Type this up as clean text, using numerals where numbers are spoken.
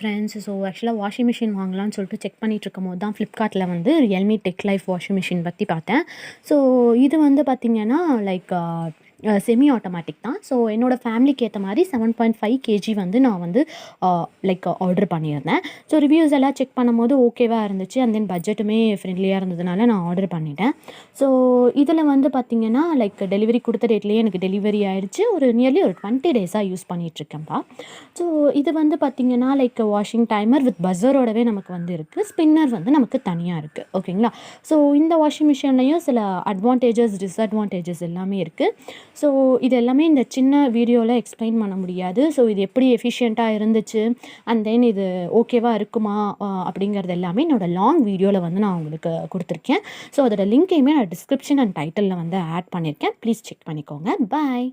Friends. So ஆக்சுவலாக washing machine வாங்கலாம்னு சொல்லிட்டு செக் பண்ணிட்டு இருக்கும்போது தான் ஃப்ளிப்கார்ட்டில் வந்து Realme tech life washing machine பற்றி பார்த்தேன். ஸோ இது வந்து பார்த்திங்கன்னா லைக் செமி ஆட்டோமேட்டிக் தான். ஸோ என்னோடய ஃபேமிலிக்கு ஏற்ற மாதிரி 7.5 கேஜி வந்து நான் வந்து லைக் ஆர்டர் பண்ணியிருந்தேன். ஸோ ரிவ்யூஸ் எல்லாம் செக் பண்ணும்போது ஓகேவாக இருந்துச்சு. அண்ட் தென் பட்ஜெட்டுமே ஃப்ரெண்ட்லியாக இருந்ததுனால நான் ஆர்டர் பண்ணிட்டேன். ஸோ இதில் வந்து பார்த்திங்கன்னா லைக் டெலிவரி கொடுத்த டேட்லேயே எனக்கு டெலிவரி ஆகிடுச்சு. நியர்லி ஒரு 20 டேஸாக யூஸ் பண்ணிகிட்ருக்கேன்ப்பா. ஸோ இது வந்து பார்த்திங்கன்னா லைக் வாஷிங் டைமர் வித் பஸ்ஸரோடவே நமக்கு வந்து இருக்குது. ஸ்பின்னர் வந்து நமக்கு தனியாக இருக்குது. ஓகேங்களா? ஸோ இந்த வாஷிங் மிஷின்லேயும் சில அட்வான்டேஜஸ் டிஸ்அட்வான்டேஜஸ் எல்லாமே இருக்குது. ஸோ இது எல்லாமே இந்த சின்ன வீடியோவில் எக்ஸ்பிளைன் பண்ண முடியாது. ஸோ இது எப்படி எஃபிஷியண்ட்டாக இருந்துச்சு அண்ட் தென் இது ஓகேவா இருக்குமா அப்படிங்கிறது எல்லாமே என்னோடய லாங் வீடியோவில் வந்து நான் உங்களுக்கு கொடுத்துருக்கேன். ஸோ அதோட லிங்க்கையுமே நான் டிஸ்கிரிப்ஷன் அண்ட் டைட்டிலில் வந்து ஆட் பண்ணியிருக்கேன். ப்ளீஸ் செக் பண்ணிக்கோங்க. பாய்.